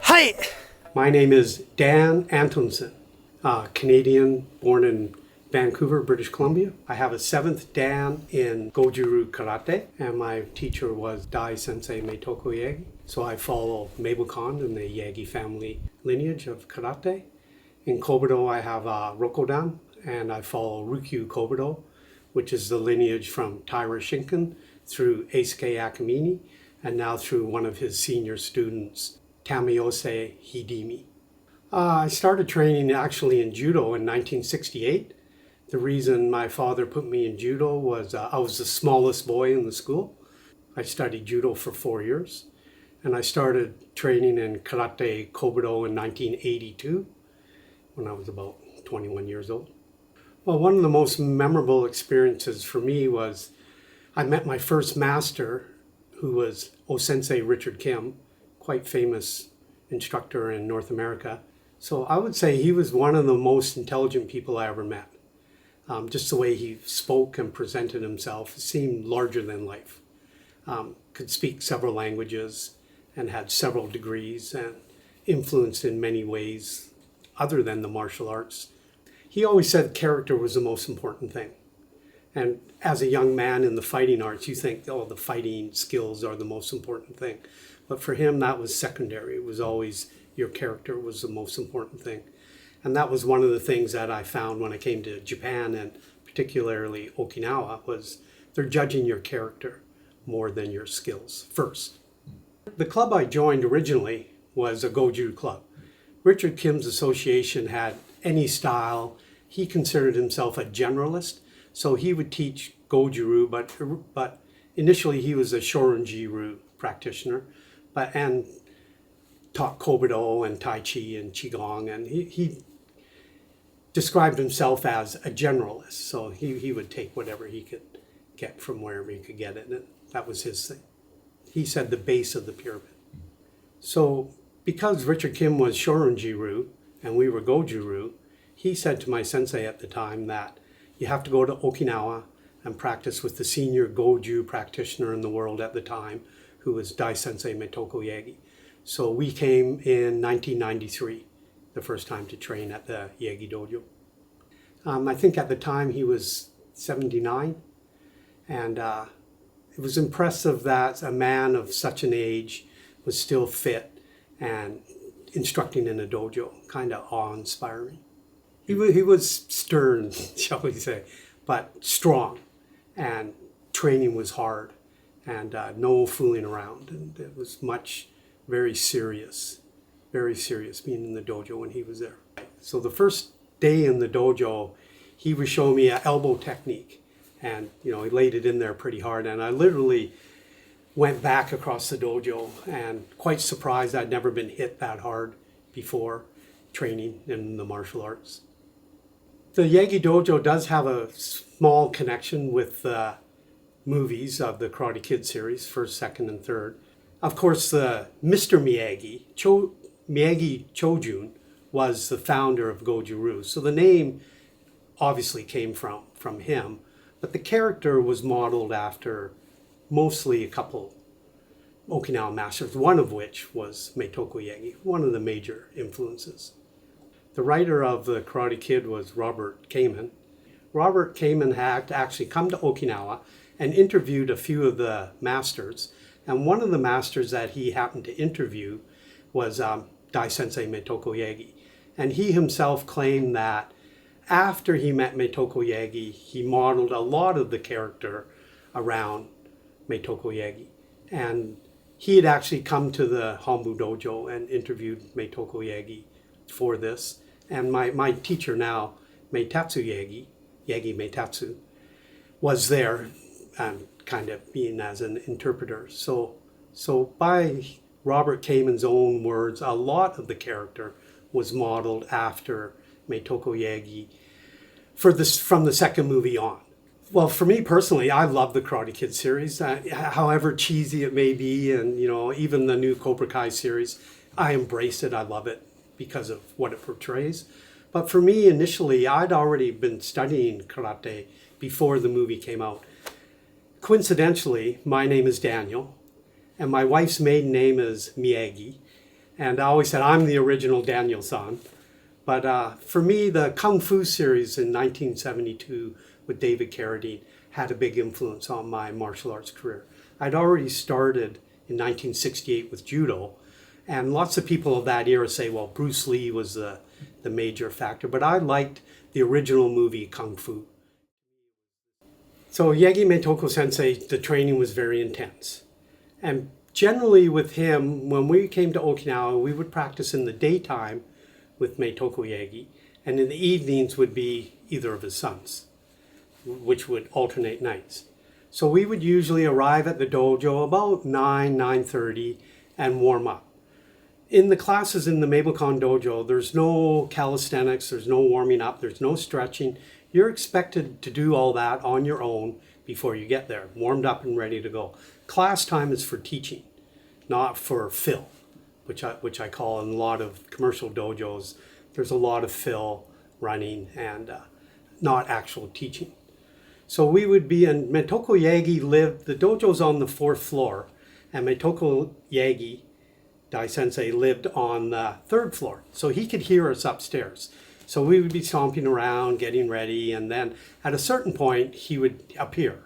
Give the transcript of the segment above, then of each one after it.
Hi! My name is Dan Antonsen, Canadian, born in Vancouver, British Columbia. I have a 7th Dan in Goju-ryu karate, and my teacher was Dai Sensei Meitoku Yagi. So I follow Meibukan in the Yagi family lineage of karate. In Kobudo, I have Rokodan, and I follow Ryukyu Kobudo, which is the lineage from Taira Shinken through Seisuke Adaniya, and now through one of his senior students, Tamayose Hidemi. I started training actually in judo in 1968. The reason my father put me in judo was I was the smallest boy in the school. I studied judo for 4 years, and I started training in karate Kobudo in 1982 when I was about 21 years old. Well, one of the most memorable experiences for me was I met my first master, who was Sensei Richard Kim, quite famous instructor in North America. So I would say he was one of the most intelligent people I ever met. Just the way he spoke and presented himself seemed larger than life. Could speak several languages and had several degrees and influenced in many ways other than the martial arts. He always said character was the most important thing. And as a young man in the fighting arts, you think, oh, the fighting skills are the most important thing. But for him, that was secondary. It was always your character was the most important thing. And that was one of the things that I found when I came to Japan, and particularly Okinawa, was they're judging your character more than your skills first. The club I joined originally was a Goju club. Richard Kim's association had any style. He considered himself a generalist, so he would teach Goju-ryu, but initially he was a Shorin-ryu practitioner, and taught Kobudo and Tai Chi and Qigong, and he described himself as a generalist, so he would take whatever he could get from wherever he could get it, and that was his thing. He said the base of the pyramid. So because Richard Kim was Shorin-ryu and we were Goju-ryu, he said to my sensei at the time that you have to go to Okinawa and practice with the senior Goju practitioner in the world at the time, who was Dai Sensei Meitoku Yagi. So we came in 1993, the first time to train at the Yagi Dojo. I think at the time he was 79, and it was impressive that a man of such an age was still fit and instructing in a dojo, kind of awe-inspiring. He was stern, shall we say, but strong, and training was hard, and no fooling around, and it was very serious being in the dojo when he was there. So the first day in the dojo, he was showing me an elbow technique, and he laid it in there pretty hard, and I literally went back across the dojo and quite surprised I'd never been hit that hard before training in the martial arts. The Yagi Dojo does have a small connection with the movies of the Karate Kid series, first, second, and third. Of course, the Mr Miyagi, Miyagi Chojun, was the founder of Goju-ryu. So the name obviously came from him, but the character was modeled after mostly a couple Okinawan masters, one of which was Meitoku Yagi, one of the major influences. The writer of the Karate Kid was Robert Kamen. Robert Kamen had actually come to Okinawa and interviewed a few of the masters, and one of the masters that he happened to interview was Dai Sensei Meitoku Yagi. And he himself claimed that after he met Meitoku Yagi, he modeled a lot of the character around Meitoku Yagi. And he had actually come to the Hombu Dojo and interviewed Meitoku Yagi for this. And my teacher now, Meitatsu Yagi Meitatsu, was there and kind of being as an interpreter. So by Robert Kamen's own words, a lot of the character was modeled after Meitoku Yagi from the second movie on. Well, for me personally, I love the Karate Kid series, however cheesy it may be, and even the new Cobra Kai series, I embrace it. I love it because of what it portrays. But for me, initially, I'd already been studying karate before the movie came out. Coincidentally, my name is Daniel, and my wife's maiden name is Miyagi. And I always said I'm the original Daniel-san. But for me, the Kung Fu series in 1972 with David Carradine had a big influence on my martial arts career. I'd already started in 1968 with judo, and lots of people of that era say, well, Bruce Lee was the major factor, but I liked the original movie Kung Fu. So Yagi Meitoku Sensei, the training was very intense. And generally with him, when we came to Okinawa, we would practice in the daytime with Meitoku Yagi, and in the evenings would be either of his sons, which would alternate nights. So we would usually arrive at the dojo about 9:30 and warm up. In the classes in the Meibukon dojo, there's no calisthenics, there's no warming up, there's no stretching. You're expected to do all that on your own before you get there, warmed up and ready to go. Class time is for teaching, not for fill, which I call in a lot of commercial dojos. There's a lot of fill running and not actual teaching. So we would be in, Meitoku Yagi lived, the dojo's on the 4th floor, and Meitoku Yagi Dai Sensei lived on the 3rd floor, so he could hear us upstairs. So we would be stomping around, getting ready, and then at a certain point, he would appear.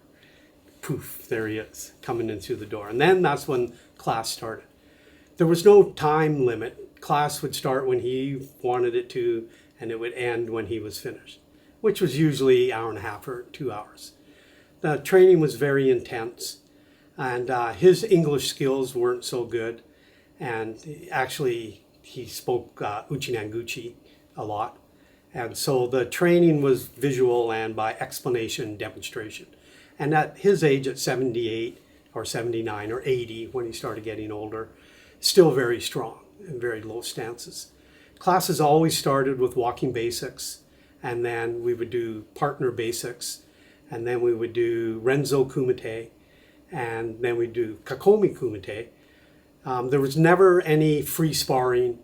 Poof, there he is, coming in through the door. And then that's when class started. There was no time limit. Class would start when he wanted it to, and it would end when he was finished, which was usually an hour and a half or 2 hours. The training was very intense, and his English skills weren't so good. And actually, he spoke Uchinanguchi a lot. And so the training was visual and by explanation, demonstration. And at his age, at 78 or 79 or 80, when he started getting older, still very strong and very low stances. Classes always started with walking basics, and then we would do partner basics, and then we would do Renzo Kumite, and then we'd do Kakomi Kumite. There was never any free sparring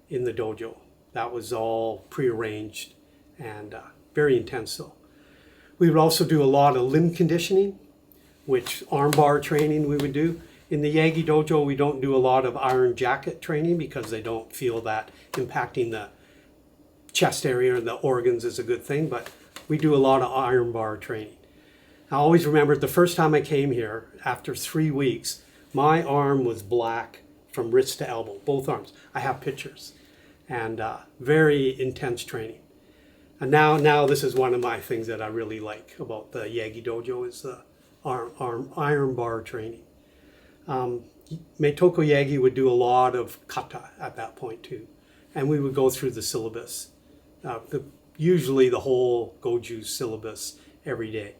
in the dojo. That was all prearranged and very intense though. We would also do a lot of limb conditioning, which armbar training we would do. In the Yagi dojo, we don't do a lot of iron jacket training because they don't feel that impacting the chest area and the organs is a good thing, but we do a lot of iron bar training. I always remember the first time I came here, after 3 weeks, my arm was black from wrist to elbow, both arms. I have pictures, and very intense training. And now this is one of my things that I really like about the Yagi dojo is the iron bar training. Meitoku Yagi would do a lot of kata at that point too, and we would go through the syllabus, usually the whole Goju syllabus every day.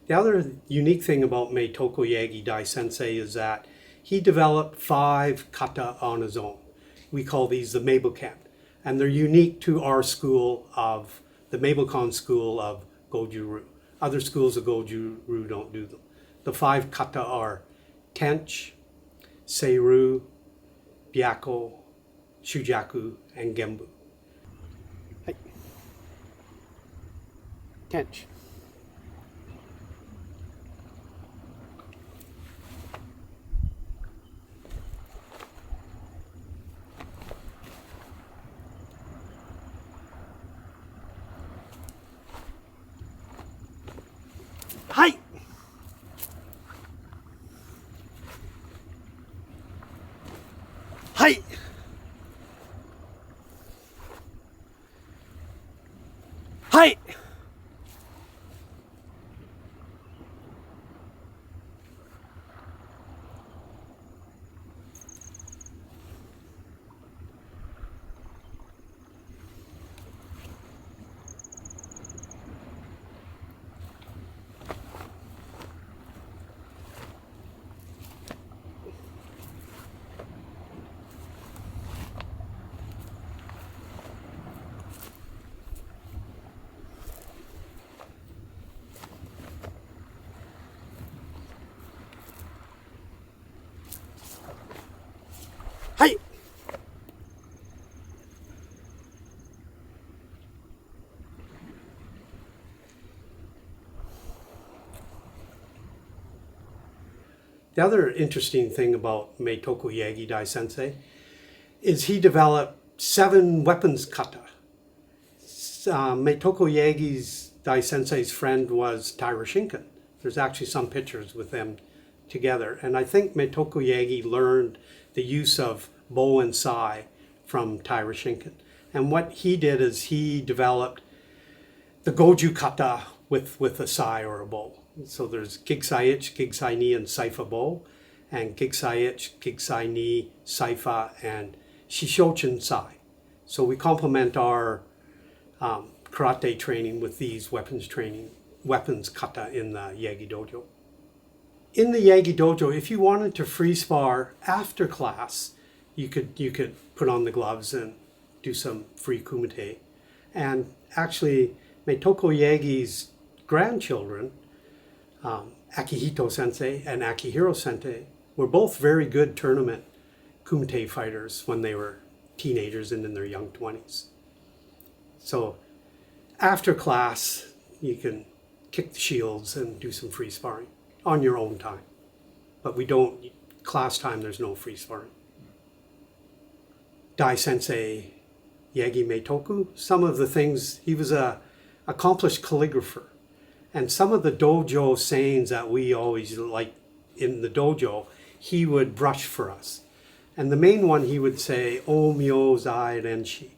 The other unique thing about Meitoku Yagi Dai Sensei is that he developed 5 kata on his own. We call these the Meibuken, and they're unique to our school of, the Meibukon school of Goju-ryu. Other schools of Goju-ryu don't do them. The 5 kata are Tench, Seiru, Byako, Shujaku, and Gembu. Hey. Tench. Hi. Hi. Hi. The other interesting thing about Meitoku Yagi Dai Sensei is he developed 7 weapons kata. Meitoku Yagi's Dai Sensei's friend was Taira Shinken. There's actually some pictures with them together. And I think Meitoku Yagi learned the use of bow and sai from Taira Shinken. And what he did is he developed the Goju kata with a sai or a bow. So there's Gigsai Ich, Gigsai Ni, and Saifa bow, and Gigsai Ich, Gigsai Ni, Saifa, and Shishochen sai. So we complement our karate training with these weapons kata in the Yagi Dojo. In the Yagi Dojo, if you wanted to free spar after class, you could put on the gloves and do some free kumite. And actually, Meitoku Yagi's grandchildren, Akihito Sensei and Akihiro Sensei, were both very good tournament kumite fighters when they were teenagers and in their young 20s. So after class, you can kick the shields and do some free sparring on your own time. But class time, there's no free sparring. Dai Sensei Yagi Meitoku, some of the things, he was a accomplished calligrapher. And some of the dojo sayings that we always like in the dojo, he would brush for us. And the main one he would say, O Myo Zai Renshi,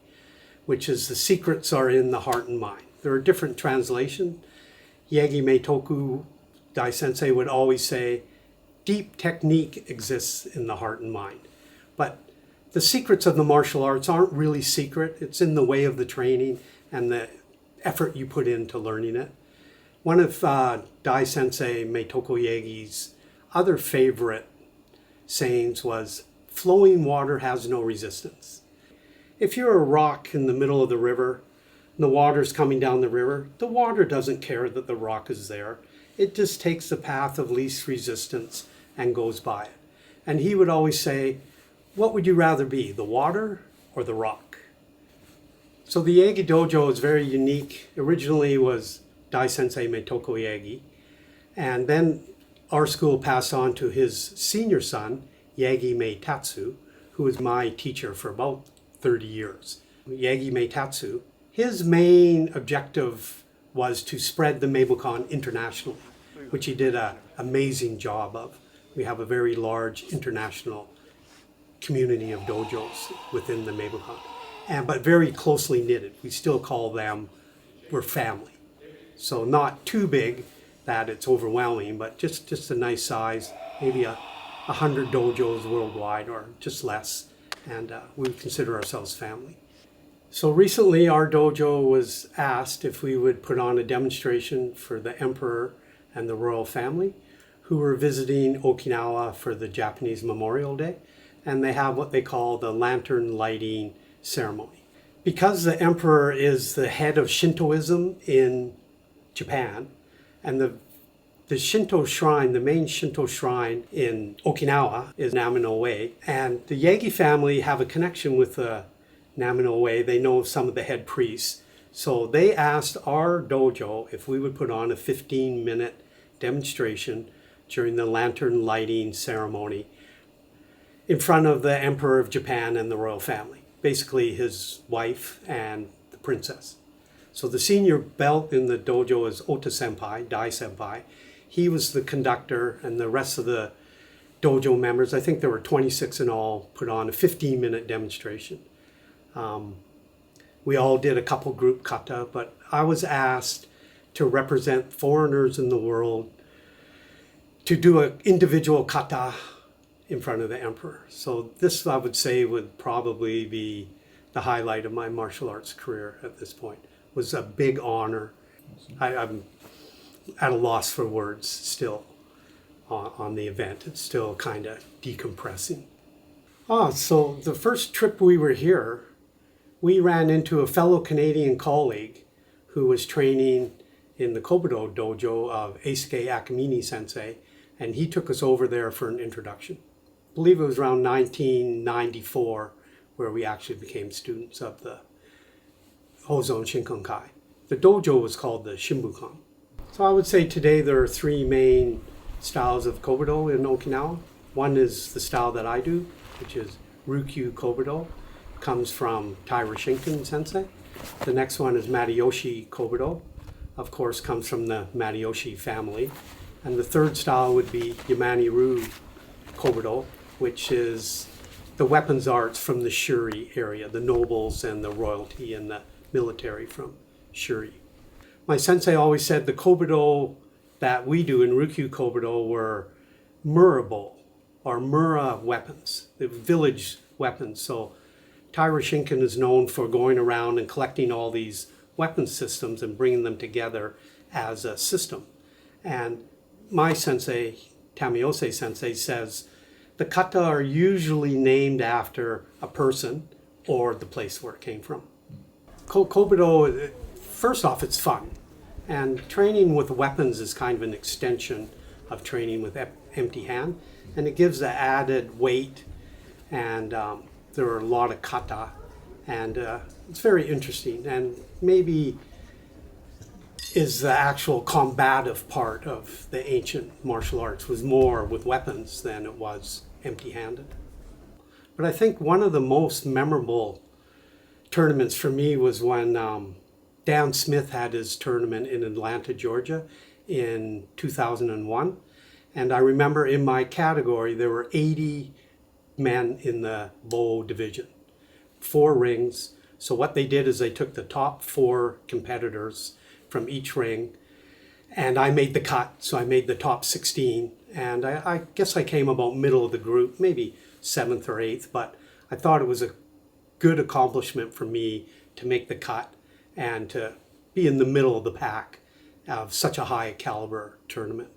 which is the secrets are in the heart and mind. There are different translations. Yagi Meitoku Dai Sensei would always say, deep technique exists in the heart and mind. But the secrets of the martial arts aren't really secret. It's in the way of the training and the effort you put into learning it. One of Dai Sensei Meitoku Yagi's other favorite sayings was, flowing water has no resistance. If you're a rock in the middle of the river, and the water's coming down the river, the water doesn't care that the rock is there. It just takes the path of least resistance and goes by it. And he would always say, what would you rather be, the water or the rock? So the Yagi Dojo is very unique. Originally was Dai Sensei Meitoku Yagi, and then our school passed on to his senior son, Yagi Meitatsu, who was my teacher for about 30 years. Yagi Meitatsu, his main objective was to spread the Meibukan internationally, which he did an amazing job of. We have a very large international community of dojos within the Meibukan, but very closely knitted. We still call them, we're family. So not too big that it's overwhelming, but just a nice size, maybe 100 dojos worldwide or just less, and we consider ourselves family. So recently our dojo was asked if we would put on a demonstration for the emperor and the royal family who were visiting Okinawa for the Japanese Memorial Day, and they have what they call the lantern lighting ceremony. Because the emperor is the head of Shintoism in Japan, and the Shinto shrine, the main Shinto shrine in Okinawa is Namino-Uei, and the Yagi family have a connection with the Namino-Uei. They know some of the head priests. So they asked our dojo if we would put on a 15-minute demonstration during the lantern lighting ceremony in front of the Emperor of Japan and the royal family, basically his wife and the princess. So the senior belt in the dojo is Ota Senpai, Dai Senpai. He was the conductor, and the rest of the dojo members, I think there were 26 in all, put on a 15-minute demonstration. We all did a couple group kata, but I was asked to represent foreigners in the world to do an individual kata in front of the emperor. So this, I would say, would probably be the highlight of my martial arts career at this point. It was a big honor. I'm at a loss for words still on the event. It's still kind of decompressing. So the first trip we were here, we ran into a fellow Canadian colleague who was training in the Kobudo dojo of Eisuke Adaniya Sensei, and he took us over there for an introduction. I believe it was around 1994 where we actually became students of the Hozon Shinkankai. The dojo was called the Shimbukan. So I would say today there are three main styles of Kobudo in Okinawa. One is the style that I do, which is Ryukyu Kobudo. Comes from Taira Shinken Sensei. The next one is Matayoshi Kobudo. Of course, comes from the Matayoshi family. And the third style would be Yamani-ryu Kobudo, which is the weapons arts from the Shuri area, the nobles and the royalty and the military from Shuri. My sensei always said the Kobudo that we do in Ryukyu Kobudo were Murabo or Mura weapons, the village weapons. So Taira Shinken is known for going around and collecting all these weapon systems and bringing them together as a system. And my sensei, Tamayose sensei, says the kata are usually named after a person or the place where it came from. Kobudo, first off, it's fun. And training with weapons is kind of an extension of training with empty hand. And it gives the added weight, and there are a lot of kata. And it's very interesting. And maybe is the actual combative part of the ancient martial arts was more with weapons than it was empty-handed. But I think one of the most memorable tournaments for me was when Dan Smith had his tournament in Atlanta, Georgia in 2001. And I remember in my category, there were 80 men in the bow division, 4 rings. So what they did is they took the top 4 competitors from each ring, and I made the cut. So I made the top 16. And I guess I came about middle of the group, maybe 7th or 8th, but I thought it was a good accomplishment for me to make the cut and to be in the middle of the pack of such a high caliber tournament.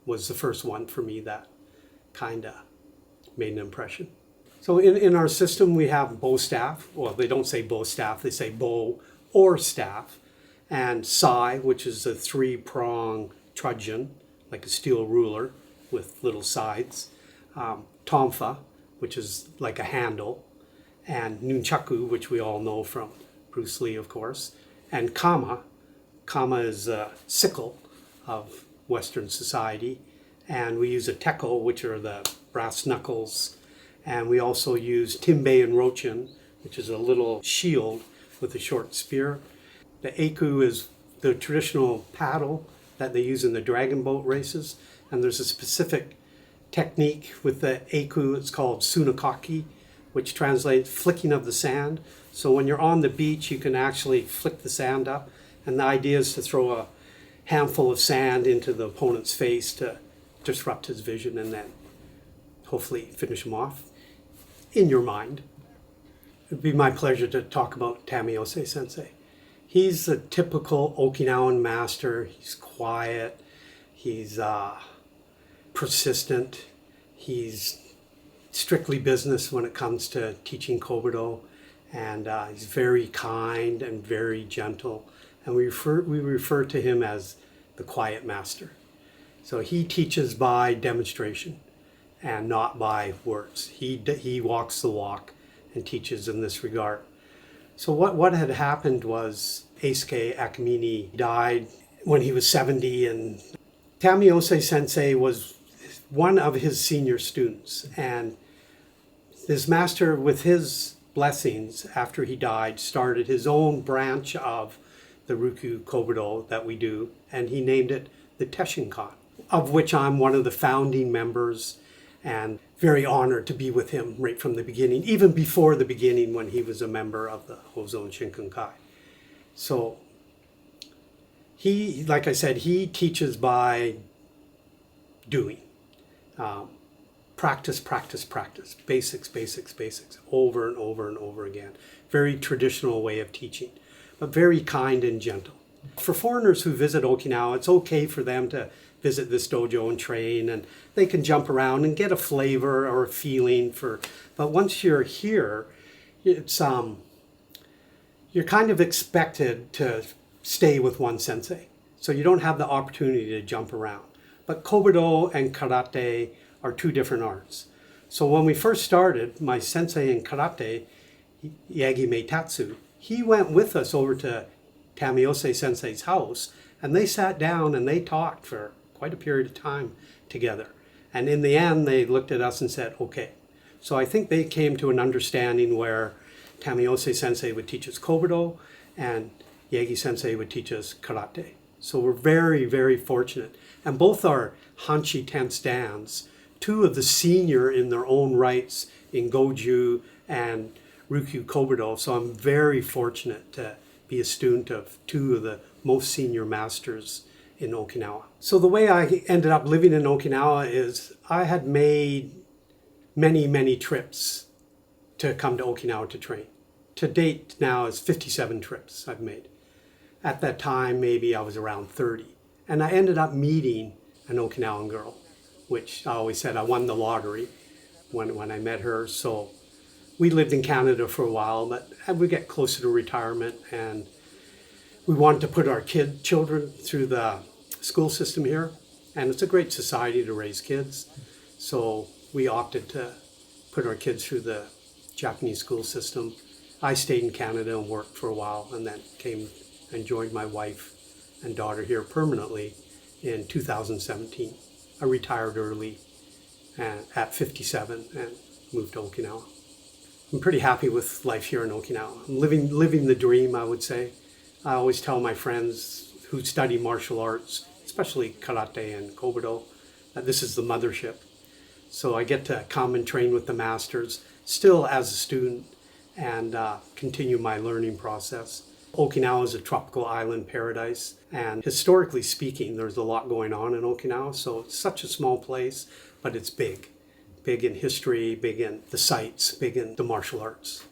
Was the first one for me that kind of made an impression. So in our system, we have bow staff. Well, they don't say bow staff, they say bow or staff. And sai, which is a 3-prong truncheon, like a steel ruler with little sides. Tonfa, which is like a handle. And nunchaku, which we all know from Bruce Lee, of course. And kama. Kama is a sickle of Western society. And we use a teko, which are the brass knuckles. And we also use timbe and rochin, which is a little shield with a short spear. The eiku is the traditional paddle that they use in the dragon boat races. And there's a specific technique with the eiku. It's called sunakaki, which translates flicking of the sand. So when you're on the beach, you can actually flick the sand up. And the idea is to throw a handful of sand into the opponent's face to disrupt his vision and then hopefully finish him off in your mind. It'd be my pleasure to talk about Tamayose Sensei. He's a typical Okinawan master. He's quiet. He's persistent. He's strictly business when it comes to teaching Kobudo. And he's very kind and very gentle. And we refer to him as the quiet master. So he teaches by demonstration and not by words. He walks the walk and teaches in this regard. So what had happened was Seisuke Adaniya died when he was 70, and Tamayose Sensei was one of his senior students. And his master, with his blessings, after he died, started his own branch of the Ryukyu Kobudo that we do, and he named it the Teshinkan, of which I'm one of the founding members, and very honored to be with him right from the beginning, even before the beginning when he was a member of the Hozon Shinkankai. So he, like I said, he teaches by doing. Practice, practice, practice. Basics, basics, basics. Over and over and over again. Very traditional way of teaching, but very kind and gentle. For foreigners who visit Okinawa, it's okay for them to visit this dojo and train, and they can jump around and get a flavor or a feeling for, but once you're here, it's you're kind of expected to stay with one sensei. So you don't have the opportunity to jump around. But Kobudo and karate are 2 different arts. So when we first started, my sensei in karate, Yagi Meitatsu, he went with us over to Tamayose Sensei's house, and they sat down and they talked for quite a period of time together. And in the end, they looked at us and said, okay. So I think they came to an understanding where Tamayose sensei would teach us Kobudo and Yagi sensei would teach us karate. So we're very, very fortunate. And both are Hanshi 10th dans, two of the senior in their own rights in Goju and Ryukyu Kobudo. So I'm very fortunate to be a student of two of the most senior masters in Okinawa. So the way I ended up living in Okinawa is I had made many, many trips to come to Okinawa to train. To date now is 57 trips I've made. At that time, maybe I was around 30. And I ended up meeting an Okinawan girl, which I always said I won the lottery when I met her. So we lived in Canada for a while, but we get closer to retirement and we wanted to put our children through the school system here. And it's a great society to raise kids. So we opted to put our kids through the Japanese school system. I stayed in Canada and worked for a while and then came and joined my wife and daughter here permanently in 2017. I retired early at 57 and moved to Okinawa. I'm pretty happy with life here in Okinawa. I'm living the dream, I would say. I always tell my friends who study martial arts, especially karate and Kobudo, that this is the mothership. So I get to come and train with the masters, still as a student, and continue my learning process. Okinawa is a tropical island paradise, and historically speaking, there's a lot going on in Okinawa, so it's such a small place, but it's big. Big in history, big in the sights, big in the martial arts.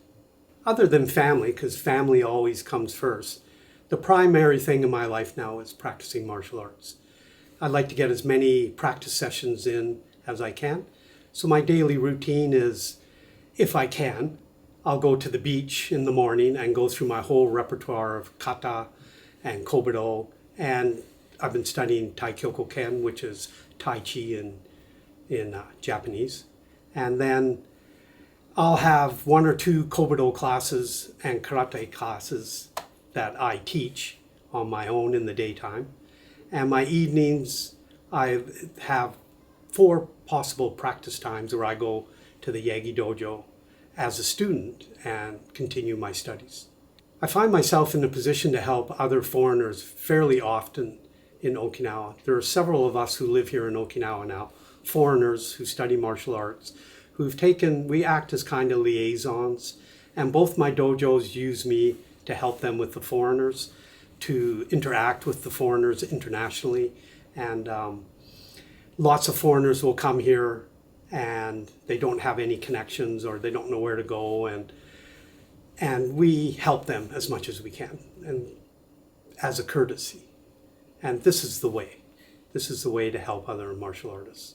Other than family, because family always comes first, the primary thing in my life now is practicing martial arts. I'd like to get as many practice sessions in as I can. So my daily routine is, if I can, I'll go to the beach in the morning and go through my whole repertoire of kata and Kobudo. And I've been studying Taikyoku Ken, which is Tai Chi in Japanese. And then I'll have one or two Kobudo classes and karate classes that I teach on my own in the daytime. And my evenings, I have 4 possible practice times where I go to the Yagi dojo as a student and continue my studies. I find myself in a position to help other foreigners fairly often in Okinawa. There are several of us who live here in Okinawa now, foreigners who study martial arts, we act as kind of liaisons, and both my dojos use me to help them with the foreigners, to interact with the foreigners internationally. And lots of foreigners will come here and they don't have any connections or they don't know where to go, and we help them as much as we can and as a courtesy. And this is the way. This is the way to help other martial artists.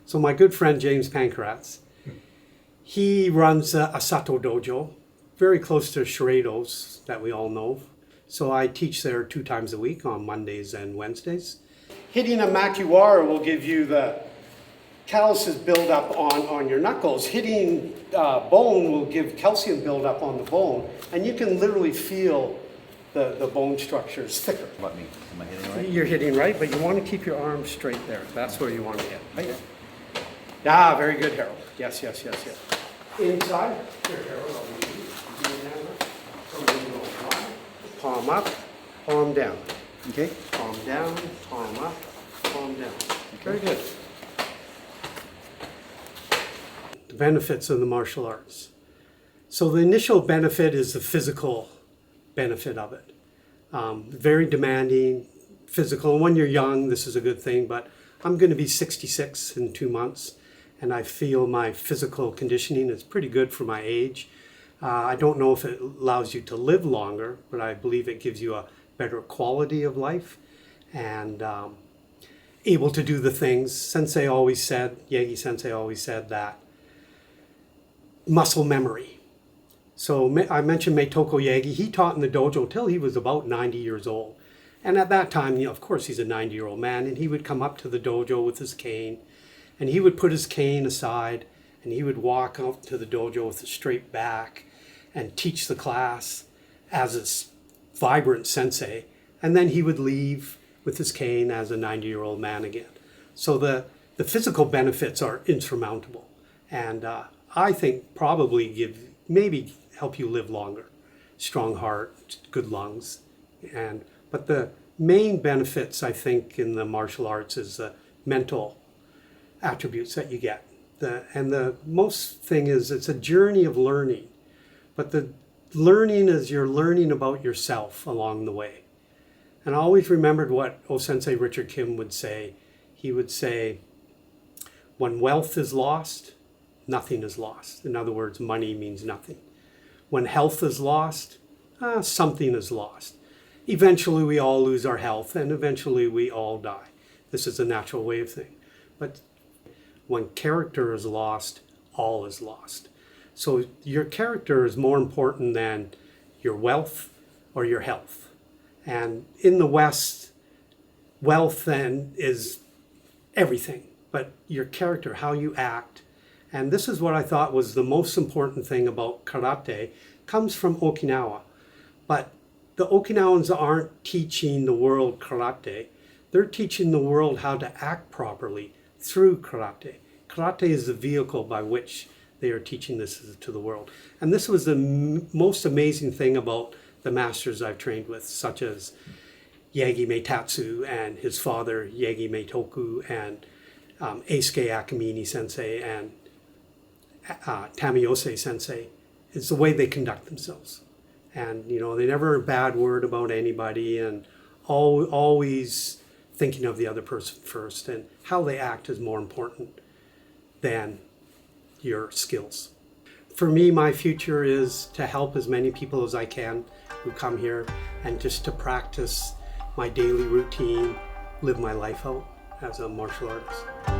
So my good friend James Pankratz, he runs a Sato dojo, very close to Shiredo's that we all know. So I teach there 2 times a week on Mondays and Wednesdays. Hitting a makiwara will give you the calluses build up on your knuckles. Hitting bone will give calcium build up on the bone. And you can literally feel the bone structure is thicker. What me? Am I hitting right? You're hitting right, but you want to keep your arms straight there. That's where you want to hit. Right? Ah, very good, Harold. Yes. Inside. Here, Harold. Palm up, palm down. Okay. Palm down, palm up, palm down. Very good. The benefits of the martial arts. So the initial benefit is the physical benefit of it. Very demanding, physical. And when you're young, this is a good thing, but I'm going to be 66 in 2 months, and I feel my physical conditioning is pretty good for my age. I don't know if it allows you to live longer, but I believe it gives you a better quality of life and able to do the things. Yagi Sensei always said that muscle memory. So I mentioned Meitoku Yagi. He taught in the dojo till he was about 90 years old. And at that time, of course, he's a 90-year-old man, and he would come up to the dojo with his cane, and he would put his cane aside, and he would walk out to the dojo with a straight back and teach the class as a vibrant sensei. And then he would leave with his cane as a 90-year-old man again. So the physical benefits are insurmountable, and I think probably maybe help you live longer, strong heart, good lungs, but the main benefits I think in the martial arts is the mental attributes that you get. The most thing is it's a journey of learning, but the learning is you're learning about yourself along the way. And I always remembered what Sensei Richard Kim would say. He would say, when wealth is lost, nothing is lost. In other words, money means nothing. When health is lost, something is lost. Eventually we all lose our health, and eventually we all die. This is a natural way of thing. But when character is lost, all is lost. So your character is more important than your wealth or your health. And in the West, wealth then is everything, but your character, how you act. And this is what I thought was the most important thing about karate, comes from Okinawa. But the Okinawans aren't teaching the world karate. They're teaching the world how to act properly through karate. Karate is the vehicle by which they are teaching this to the world. And this was the most amazing thing about the masters I've trained with, such as Yagi Meitatsu and his father, Yagi Meitoku, and Seisuke Adaniya Sensei and Tamayose Sensei. It's the way they conduct themselves. And, they never a bad word about anybody, and always thinking of the other person first, and how they act is more important than your skills. For me, my future is to help as many people as I can who come here, and just to practice my daily routine, live my life out as a martial artist.